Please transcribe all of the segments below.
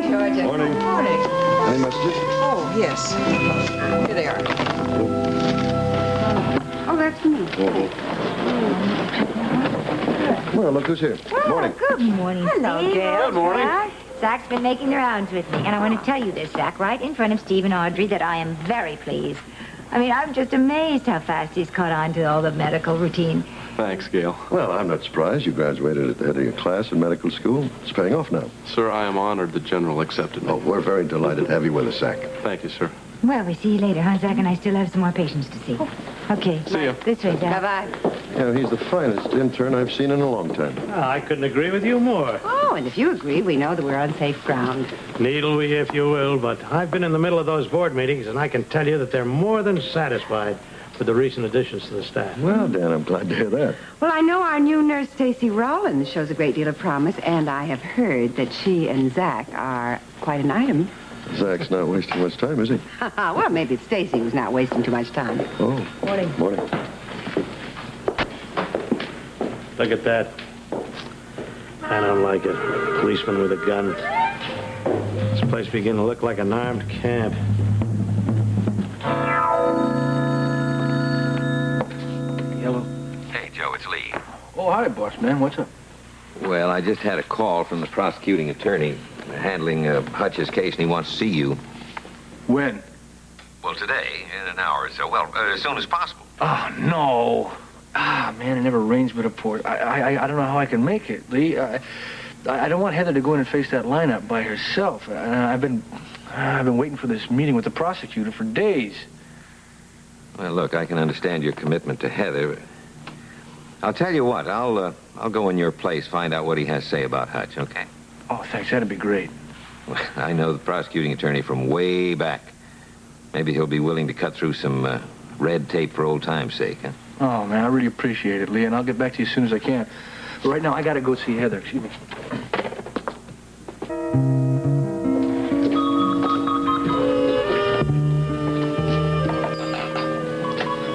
Georgia. Morning. Morning. Any messages? Oh, yes. Here they are. Oh, that's me. Well, look who's here. Morning. Good morning, Hello, Steve. Gail. Good morning. Zach's been making the rounds with me, and I want to tell you this, Zach, right in front of Steve and Audrey, that I am very pleased. I mean, I'm just amazed how fast he's caught on to all the medical routine. Thanks, Gail. Well, I'm not surprised. You graduated at the head of your class in medical school. It's paying off now. Sir, I am honored the General accepted me. Oh, we're very delighted to have you with us, Zack. Thank you, sir. Well, we see you later, huh, Zach? And I still have some more patients to see. Okay. See ya. This way, Zach. Bye-bye. Yeah, he's the finest intern I've seen in a long time. I couldn't agree with you more. Oh, and if you agree, we know that we're on safe ground. Needle me if you will, but I've been in the middle of those board meetings, and I can tell you that they're more than satisfied with the recent additions to the staff. Well, Dan, I'm glad to hear that. Well, I know our new nurse, Stacy Rollins, shows a great deal of promise, and I have heard that she and Zack are quite an item. Zack's not wasting much time, is he? Well, maybe it's Stacy who's not wasting too much time. Oh. Morning. Morning. Look at that. I don't like it. A policeman with a gun. This place beginning to look like an armed camp. Hello. Hey, Joe, it's Lee. Oh, hi, boss man. What's up? Well, I just had a call from the prosecuting attorney handling Hutch's case, and he wants to see you. When? Well, today, in an hour or so. Well, as soon as possible. Oh, no. Man, I never arranged with a port. I don't know how I can make it, Lee. I don't want Heather to go in and face that lineup by herself. I've been waiting for this meeting with the prosecutor for days. Well, look, I can understand your commitment to Heather. I'll tell you what, I'll go in your place, find out what he has to say about Hutch, okay? Oh, thanks. That'd be great. Well, I know the prosecuting attorney from way back. Maybe he'll be willing to cut through some red tape for old time's sake, huh? Oh, man, I really appreciate it, Lee, and I'll get back to you as soon as I can. But right now, I gotta go see Heather. Excuse me.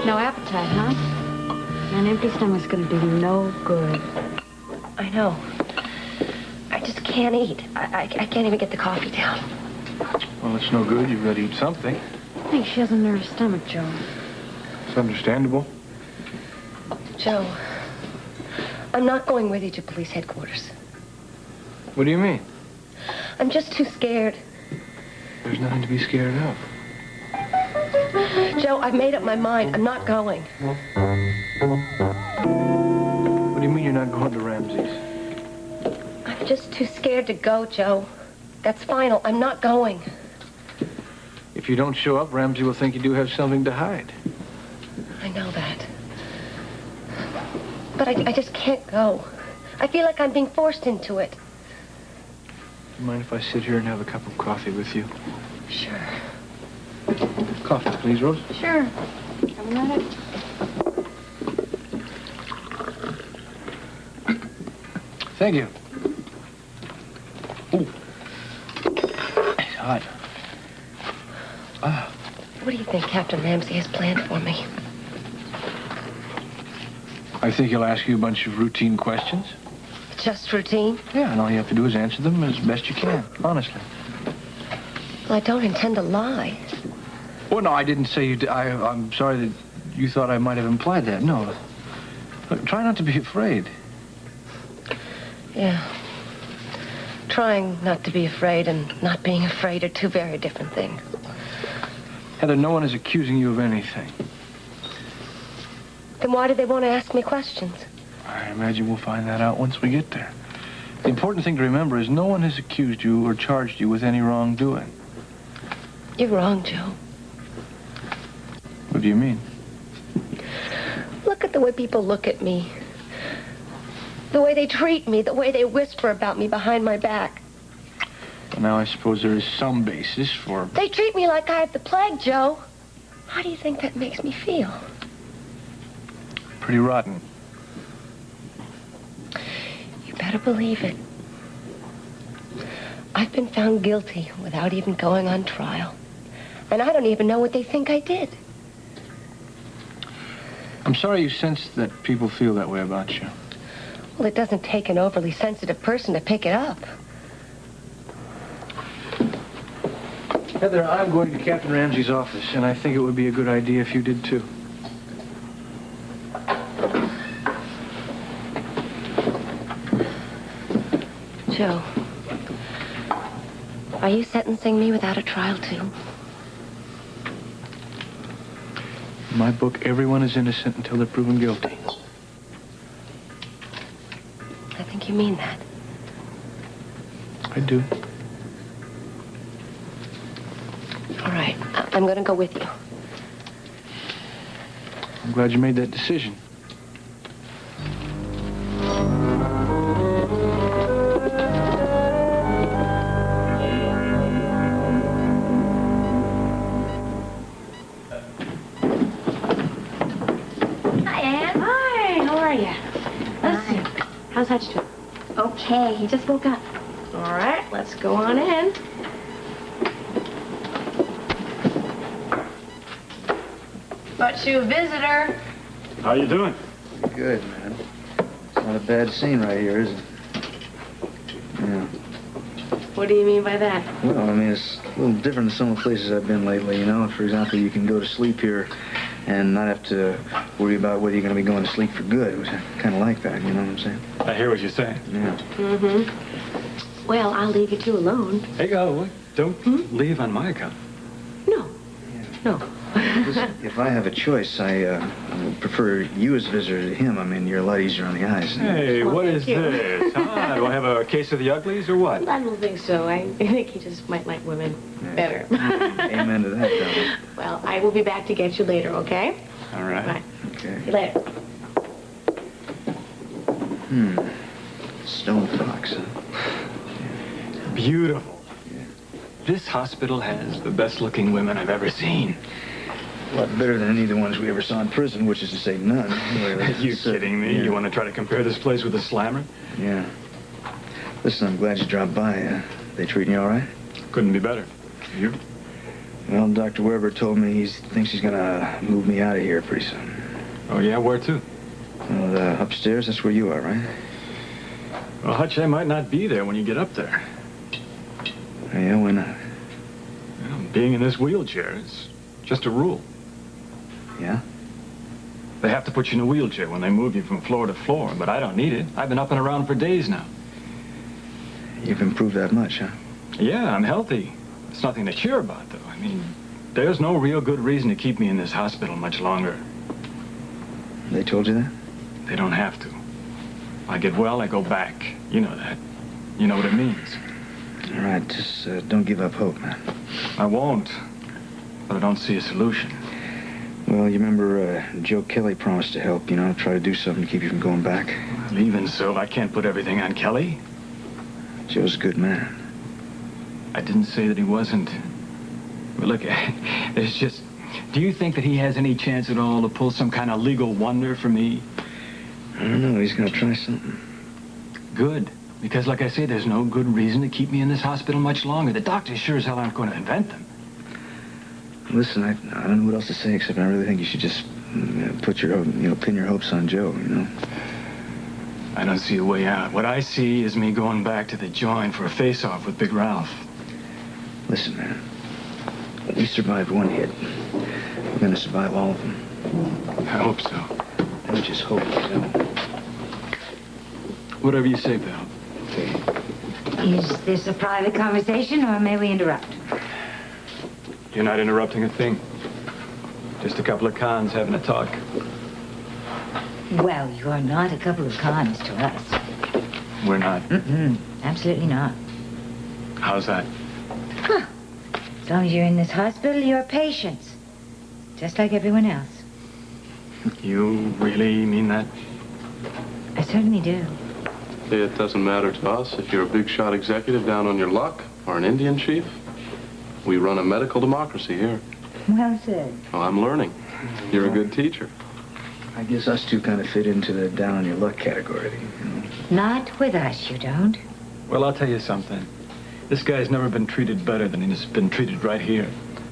No appetite, huh? An empty stomach's gonna do no good. I know. I just can't eat. I can't even get the coffee down. Well, it's no good. You've got to eat something. I think she has a nervous stomach, Joe. It's understandable. Joe, I'm not going with you to police headquarters. What do you mean? I'm just too scared. There's nothing to be scared of. Joe, I've made up my mind. I'm not going. What do you mean you're not going to Ramsey's? I'm just too scared to go, Joe. That's final. I'm not going. If you don't show up, Ramsey will think you do have something to hide. I know that. But I just can't go. I feel like I'm being forced into it. Do you mind if I sit here and have a cup of coffee with you? Sure. Coffee, please, Rose. Sure. Have a minute. Thank you. Ooh. It's hot. What do you think Captain Ramsey has planned for me? I think he'll ask you a bunch of routine questions. Just routine? Yeah, and all you have to do is answer them as best you can, honestly. Well, I don't intend to lie. Oh, no, I didn't say you did. I'm sorry that you thought I might have implied that. No. Look, try not to be afraid. Yeah. Trying not to be afraid and not being afraid are two very different things. Heather, no one is accusing you of anything. Then why do they want to ask me questions? I imagine we'll find that out once we get there. The important thing to remember is no one has accused you or charged you with any wrongdoing. You're wrong, Joe. What do you mean? Look at the way people look at me. The way they treat me, the way they whisper about me behind my back. Well, now I suppose there is some basis for... They treat me like I have the plague, Joe. How do you think that makes me feel? Pretty rotten. You better believe it. I've been found guilty without even going on trial. And I don't even know what they think I did. I'm sorry you sense that people feel that way about you. Well, it doesn't take an overly sensitive person to pick it up. Heather, I'm going to Captain Ramsey's office, and I think it would be a good idea if you did too. Joe, are you sentencing me without a trial, too? In my book, everyone is innocent until they're proven guilty. I think you mean that. I do. All right, I'm going to go with you. I'm glad you made that decision. How's Hutch Toby? Okay, he just woke up. All right, let's go on in. But you, visitor. How you doing? Good, man. It's not a bad scene right here, is it? Yeah. What do you mean by that? Well, I mean, it's a little different than some of the places I've been lately, you know? For example, you can go to sleep here and not have to worry about whether you're going to be going to sleep for good, which I kind of like that, you know what I'm saying? I hear what you're saying. Yeah. Mm-hmm. Well, I'll leave you two alone. Hey, Gail, don't leave on my account. No. No. Listen, if I have a choice, I would prefer you as a visitor to him. I mean, you're a lot easier on the eyes. Hey, Well, what thank is you. this? Huh? Do I have a case of the uglies or what? I don't think so. I think he just might like women better. Amen to that, darling. Well, I will be back to get you later, okay? All right. Bye. Okay. See you later. Stone Fox, huh? Beautiful. This hospital has the best-looking women I've ever seen. A lot better than any of the ones we ever saw in prison, which is to say none. Are you kidding me? Yeah. You want to try to compare this place with a slammer? Yeah. Listen, I'm glad you dropped by. They treating you all right? Couldn't be better. You? Well, Dr. Weber told me he thinks he's gonna move me out of here pretty soon. Oh, yeah? Where to? Well, upstairs, that's where you are, right? Well, Hutch, I might not be there when you get up there. Yeah, why not? Well, being in this wheelchair is just a rule. Yeah? They have to put you in a wheelchair when they move you from floor to floor, but I don't need it. I've been up and around for days now. You've improved that much, huh? Yeah, I'm healthy. It's nothing to cheer about, though. I mean, there's no real good reason to keep me in this hospital much longer. They told you that? They don't have to. I get well, I go back. You know that. You know what it means. All right, just don't give up hope, man. I won't, but I don't see a solution. Well, you remember Joe Kelly promised to help, you know, try to do something to keep you from going back. Well, even so, I can't put everything on Kelly. Joe's a good man. I didn't say that he wasn't. But look, it's just... Do you think that he has any chance at all to pull some kind of legal wonder for me? I don't know. He's going to try something. Good. Because, like I say, there's no good reason to keep me in this hospital much longer. The doctors sure as hell aren't going to invent them. Listen, I don't know what else to say except I really think you should just put your, pin your hopes on Joe, you know? I don't see a way out. What I see is me going back to the joint for a face-off with Big Ralph. Listen, man. We survived one hit. We're going to survive all of them. I hope so. I just hope, you know. Whatever you say, pal. Okay. Is this a private conversation, or may we interrupt? You're not interrupting a thing. Just a couple of cons having a talk. Well, you're not a couple of cons to us. We're not. Absolutely not. How's that? Huh. As long as you're in this hospital, you're patients. Just like everyone else. You really mean that? I certainly do. It doesn't matter to us if you're a big shot executive down on your luck or an Indian chief. We run a medical democracy here. Well said. Well, I'm learning. You're a good teacher. I guess us two kind of fit into the down on your luck category, you know? Not with us, you don't. Well, I'll tell you something. This guy's never been treated better than he's been treated right here.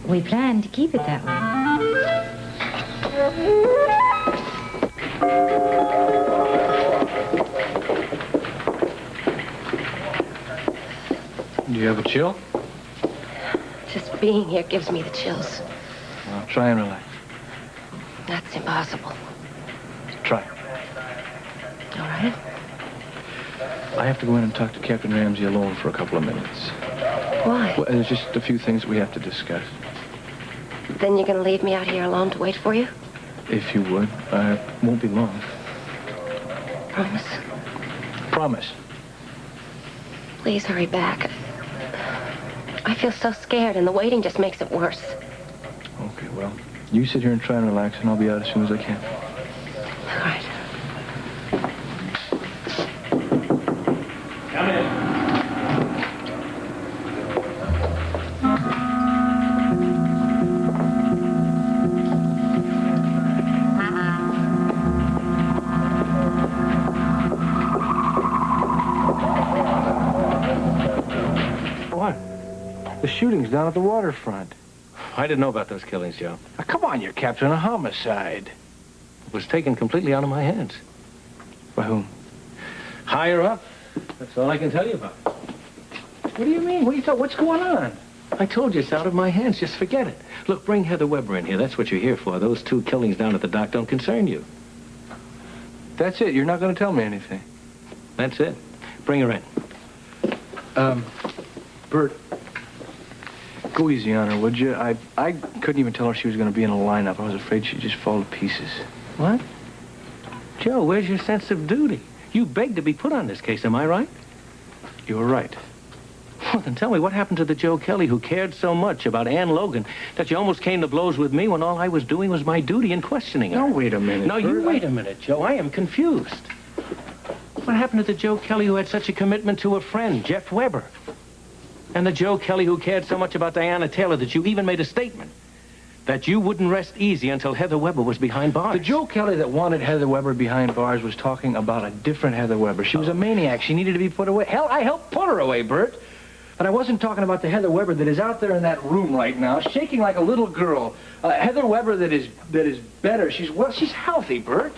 We plan to keep it that way. Do you have a chill? Just being here gives me the chills. Well, try and relax. That's impossible. Try. All right. I have to go in and talk to Captain Ramsey alone for a couple of minutes. Why? Well, there's just a few things we have to discuss. Then you're going to leave me out here alone to wait for you? If you would. Won't be long. Promise? Promise. Please hurry back. I feel so scared, and the waiting just makes it worse. Okay, well, you sit here and try and relax, and I'll be out as soon as I can. All right. Come in. What? The shootings down at the waterfront. I didn't know about those killings, Joe. Now, come on, you're captain of homicide. It was taken completely out of my hands. By whom? Higher up. That's all I can tell you about. What do you mean? What's going on? I told you it's out of my hands. Just forget it. Look, bring Heather Weber in here. That's what you're here for. Those 2 killings down at the dock don't concern you. That's it. You're not going to tell me anything. That's it. Bring her in. Bert, go easy on her, would you? I couldn't even tell her she was going to be in a lineup. I was afraid she'd just fall to pieces. What? Joe, where's your sense of duty? You begged to be put on this case, am I right? You were right. Well, then tell me, what happened to the Joe Kelly who cared so much about Ann Logan that you almost came to blows with me when all I was doing was my duty in questioning her? No, wait a minute. No, you wait a minute, Joe. I am confused. What happened to the Joe Kelly who had such a commitment to a friend, Jeff Weber? And the Joe Kelly who cared so much about Diana Taylor that you even made a statement that you wouldn't rest easy until Heather Weber was behind bars. The Joe Kelly that wanted Heather Weber behind bars was talking about a different Heather Weber. She was a maniac. She needed to be put away. Hell, I helped put her away, Bert. But I wasn't talking about the Heather Weber that is out there in that room right now, shaking like a little girl. Heather Weber that is better. She's healthy, Bert.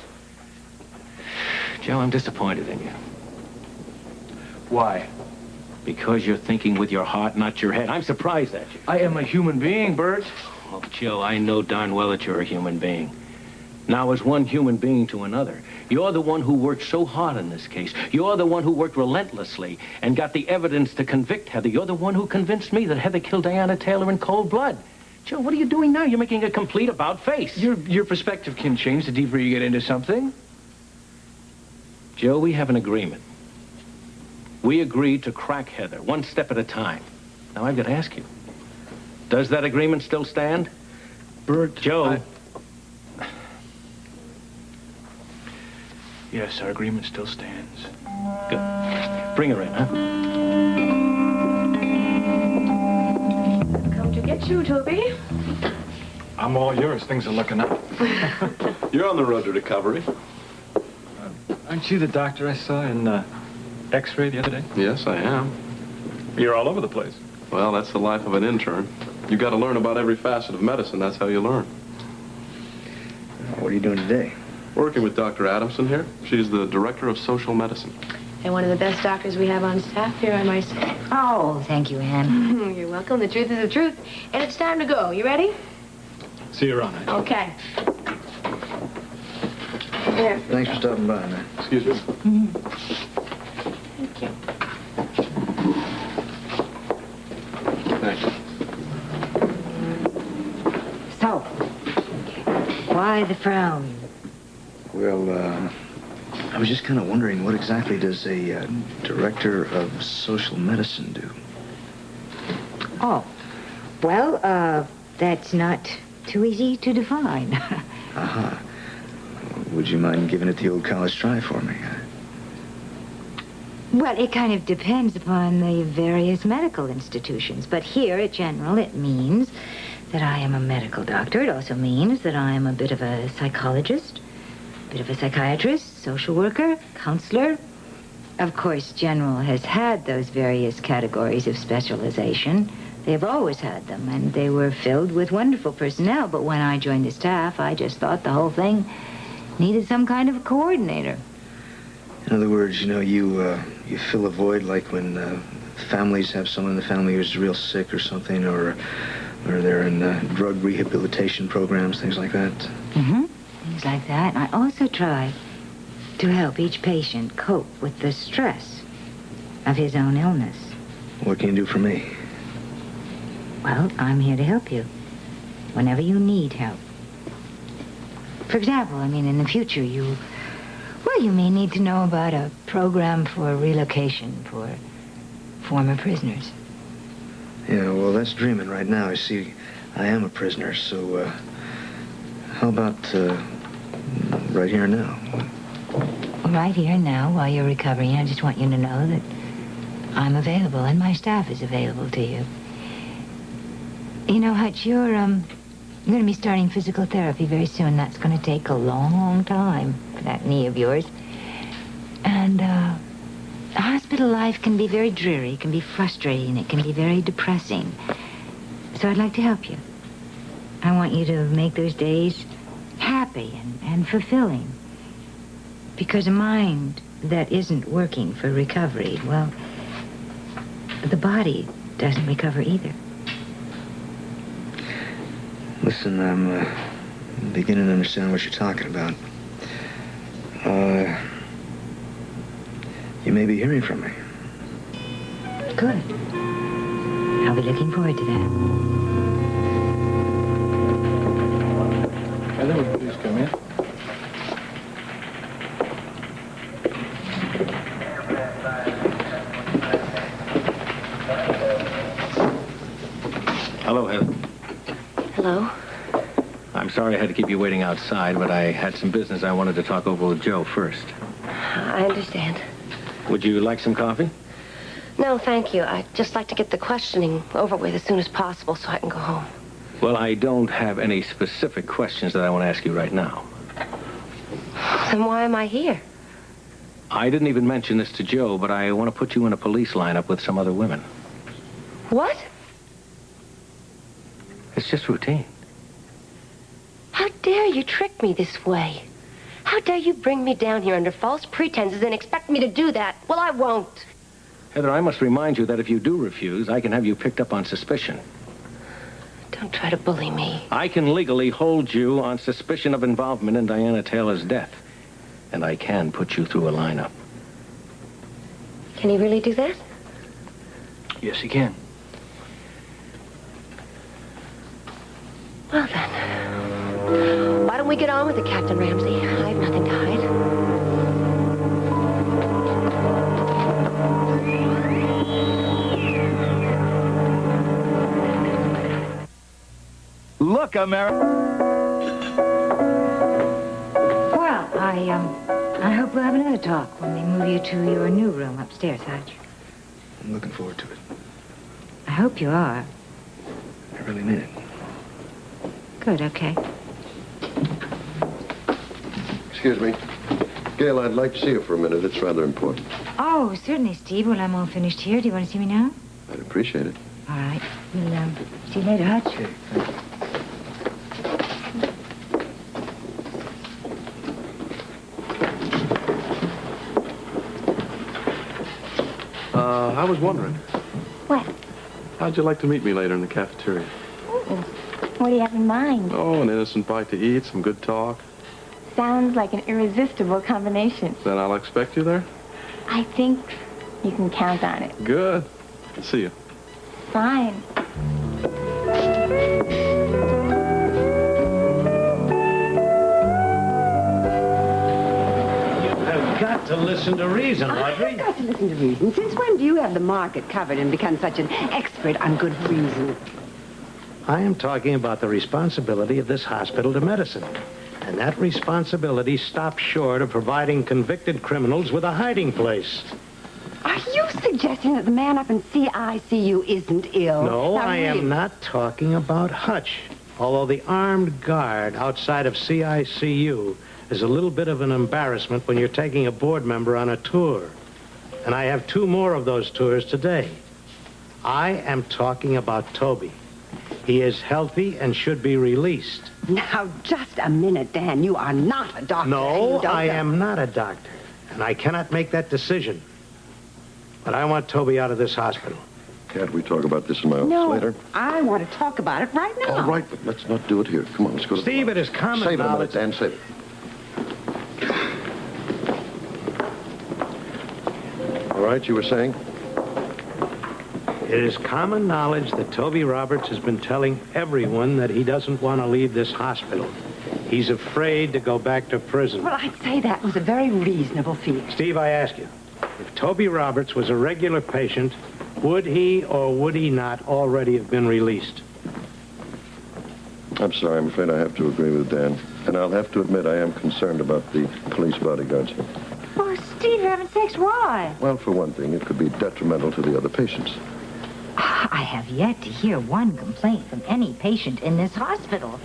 Joe, I'm disappointed in you. Why? Because you're thinking with your heart, not your head. I'm surprised at you. I am a human being, Bert. Oh, Joe, I know darn well that you're a human being. Now, as one human being to another, you're the one who worked so hard in this case. You're the one who worked relentlessly and got the evidence to convict Heather. You're the one who convinced me that Heather killed Diana Taylor in cold blood. Joe, what are you doing now? You're making a complete about-face. Your perspective can change the deeper you get into something. Joe, we have an agreement. We agreed to crack Heather, one step at a time. Now, I've got to ask you, does that agreement still stand? Bert, Joe. Yes, our agreement still stands. Good. Bring her in, huh? Come to get you, Toby. I'm all yours. Things are looking up. You're on the road to recovery. Aren't you the doctor I saw in X-ray the other day? Yes, I am. You're all over the place. Well, that's the life of an intern. You got to learn about every facet of medicine. That's how you learn. What are you doing today? Working with Dr. Adamson here. She's the director of social medicine. And one of the best doctors we have on staff here, I might say. Oh, thank you, Anne. You're welcome. The truth is the truth. And it's time to go. You ready? See you around. Okay. Here. Thanks for stopping by, man. Excuse me. Thank you. Thanks. So, why the frown? Well, I was just kind of wondering, what exactly does a director of social medicine do? Oh, well, that's not too easy to define. Uh-huh. Would you mind giving it the old college try for me? Well, it kind of depends upon the various medical institutions. But here at General, it means that I am a medical doctor. It also means that I am a bit of a psychologist, a bit of a psychiatrist, social worker, counselor. Of course, General has had those various categories of specialization. They've always had them, and they were filled with wonderful personnel. But when I joined the staff, I just thought the whole thing needed some kind of a coordinator. In other words, you fill a void like when families have someone in the family who's real sick or something, or they're in drug rehabilitation programs, things like that. Mm-hmm. Things like that. And I also try to help each patient cope with the stress of his own illness. What can you do for me? Well, I'm here to help you whenever you need help. For example, I mean, in the future, you may need to know about a program for relocation for former prisoners. Yeah, well, that's dreaming right now. You see, I am a prisoner, so, how about, right here and now? Right here and now, while you're recovering, I just want you to know that I'm available, and my staff is available to you. You know, Hutch, you're going to be starting physical therapy very soon. That's going to take a long time for that knee of yours. And, hospital life can be very dreary, it can be frustrating, it can be very depressing. So I'd like to help you. I want you to make those days happy and fulfilling. Because a mind that isn't working for recovery, well, the body doesn't recover either. Listen, I'm beginning to understand what you're talking about. You may be hearing from me. Good. I'll be looking forward to that. Hello, please come in. Hello, Heather. Hello? I'm sorry I had to keep you waiting outside, but I had some business I wanted to talk over with Joe first. I understand. Would you like some coffee? No, thank you. I'd just like to get the questioning over with as soon as possible so I can go home. Well, I don't have any specific questions that I want to ask you right now. Then why am I here? I didn't even mention this to Joe, but I want to put you in a police lineup with some other women. What? It's just routine. How dare you trick me this way? How dare you bring me down here under false pretenses and expect me to do that? Well, I won't. Heather, I must remind you that if you do refuse, I can have you picked up on suspicion. Don't try to bully me. I can legally hold you on suspicion of involvement in Diana Taylor's death. And I can put you through a lineup. Can he really do that? Yes, he can. Well, then. Why don't we get on with it, Captain Ramsey? I have nothing to hide. Look, America. Well, I hope we'll have another talk when we move you to your new room upstairs, Hutch. I'm looking forward to it. I hope you are. I really mean it. Good, okay. Excuse me. Gail, I'd like to see you for a minute. It's rather important. Oh, certainly, Steve. Well, I'm all finished here. Do you want to see me now? I'd appreciate it. All right. We'll see you later, Hutch. Okay, thank you. I was wondering, What? how'd you like to meet me later in the cafeteria? What do you have in mind? Oh, an innocent bite to eat, some good talk. Sounds like an irresistible combination. Then I'll expect you there? I think you can count on it. Good. See you. Fine. Got to listen to reason, Audrey. I've got to listen to reason. Since when do you have the market covered and become such an expert on good reason? I am talking about the responsibility of this hospital to medicine. And that responsibility stops short of providing convicted criminals with a hiding place. Are you suggesting that the man up in CICU isn't ill? No, Now, I am really? not talking about Hutch. Although the armed guard outside of CICU is a little bit of an embarrassment when you're taking a board member on a tour. And I have 2 more of those tours today. I am talking about Toby. He is healthy and should be released. Now, just a minute, Dan. You are not a doctor. No, and you don't I know- am not a doctor. And I cannot make that decision. But I want Toby out of this hospital. Can't we talk about this in my office later? I want to talk about it right now. All right, but let's not do it here. Come on, let's go to Steve, it is common Save it a minute, knowledge. Dan. Save it. All right, you were saying? It is common knowledge that Toby Roberts has been telling everyone that he doesn't want to leave this hospital. He's afraid to go back to prison. Well, I'd say that was a very reasonable fear. Steve, I ask you, if Toby Roberts was a regular patient, would he or would he not already have been released? I'm sorry, I'm afraid I have to agree with Dan. And I'll have to admit I am concerned about the police bodyguards. Oh, Steve, for heaven's sakes, why? Well, for one thing, it could be detrimental to the other patients. I have yet to hear one complaint from any patient in this hospital.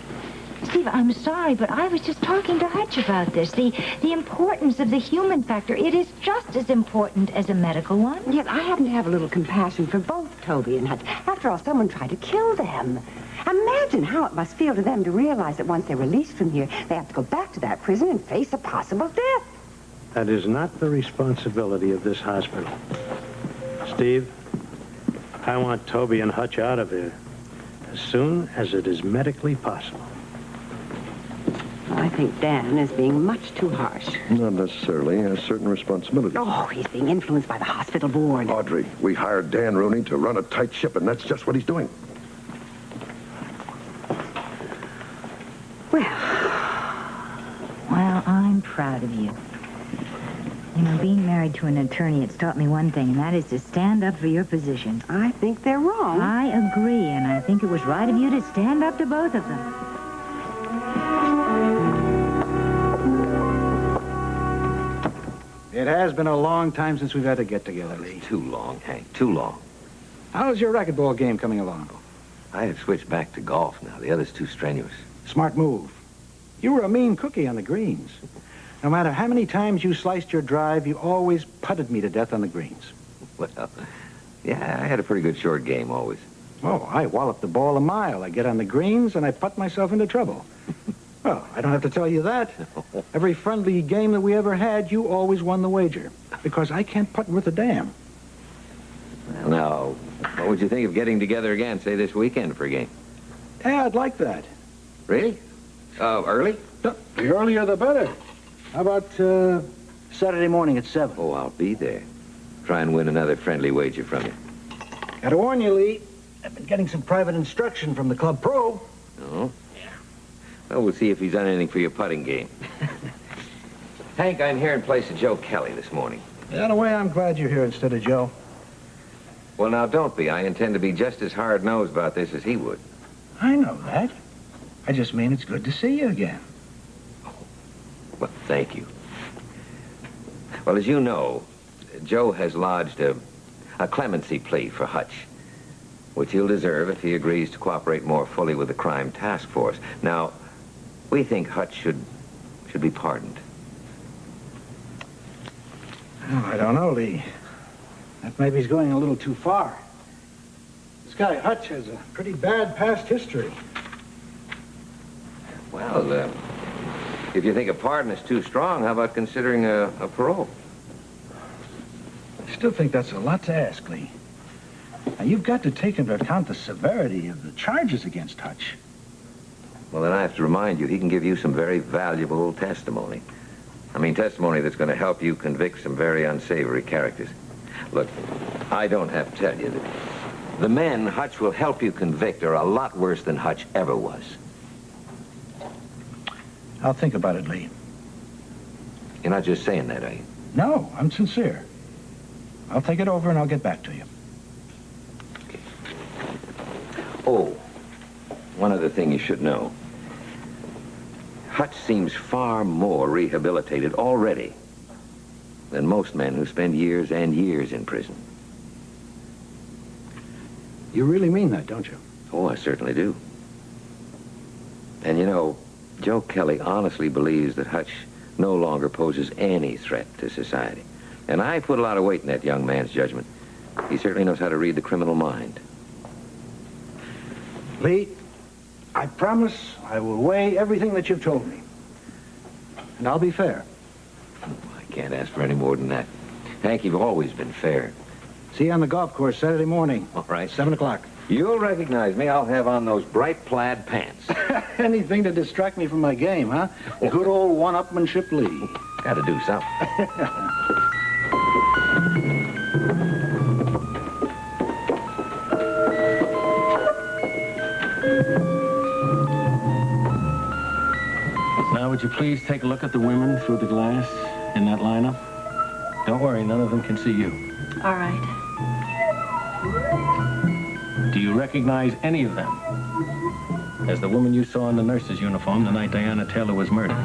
Steve, I'm sorry, but I was just talking to Hutch about this. The importance of the human factor. It is just as important as a medical one. Yet I happen to have a little compassion for both Toby and Hutch. After all, someone tried to kill them. Imagine how it must feel to them to realize that once they're released from here, they have to go back to that prison and face a possible death. That is not the responsibility of this hospital. Steve, I want Toby and Hutch out of here as soon as it is medically possible. Well, I think Dan is being much too harsh. Not necessarily. He has certain responsibilities. Oh, he's being influenced by the hospital board. Audrey, we hired Dan Rooney to run a tight ship, and that's just what he's doing. Well, I'm proud of you. You know, being married to an attorney, it's taught me one thing, and that is to stand up for your position. I think they're wrong. I agree, and I think it was right of you to stand up to both of them. It has been a long time since we've had to get together, Lee. Too long, Hank, too long. How's your racquetball game coming along? I have switched back to golf now. The other's too strenuous. Smart move. You were a mean cookie on the greens. No matter how many times you sliced your drive, you always putted me to death on the greens. Well, yeah, I had a pretty good short game always. Oh, I wallop the ball a mile. I get on the greens, and I putt myself into trouble. Well, I don't have to tell you that. Every friendly game that we ever had, you always won the wager. Because I can't putt worth a damn. Well, now, what would you think of getting together again, say this weekend for a game? Yeah, I'd like that. Really? Early? The earlier the better. How about Saturday morning at 7? Oh, I'll be there. Try and win another friendly wager from you. Gotta warn you, Lee. I've been getting some private instruction from the club pro. Oh? Yeah. Well, we'll see if he's done anything for your putting game. Hank, I'm here in place of Joe Kelly this morning. In a way, I'm glad you're here instead of Joe. Well, now, don't be. I intend to be just as hard-nosed about this as he would. I know that. I just mean it's good to see you again. Well, thank you. Well, as you know, Joe has lodged a clemency plea for Hutch, which he'll deserve if he agrees to cooperate more fully with the crime task force. Now, we think Hutch should be pardoned. Oh, I don't know, Lee. That maybe he's going a little too far. This guy Hutch has a pretty bad past history. Well, if you think a pardon is too strong, how about considering a parole? I still think that's a lot to ask, Lee. Now, you've got to take into account the severity of the charges against Hutch. Well, then I have to remind you, he can give you some very valuable testimony. I mean, testimony that's going to help you convict some very unsavory characters. Look, I don't have to tell you that the men Hutch will help you convict are a lot worse than Hutch ever was. I'll think about it, Lee. You're not just saying that, are you? No, I'm sincere. I'll think it over and I'll get back to you. Okay. Oh, one other thing you should know. Hutch seems far more rehabilitated already than most men who spend years and years in prison. You really mean that, don't you? Oh, I certainly do. And you know, Joe Kelly honestly believes that Hutch no longer poses any threat to society. And I put a lot of weight in that young man's judgment. He certainly knows how to read the criminal mind. Lee, I promise I will weigh everything that you've told me. And I'll be fair. I can't ask for any more than that. Hank, you've always been fair. See you on the golf course Saturday morning. All right. 7 o'clock. You'll recognize me. I'll have on those bright plaid pants. Anything to distract me from my game, huh? Good old one-upmanship Lee. Gotta do something. Now, would you please take a look at the women through the glass in that lineup? Don't worry, none of them can see you. All right. Do you recognize any of them as the woman you saw in the nurse's uniform the night Diana Taylor was murdered?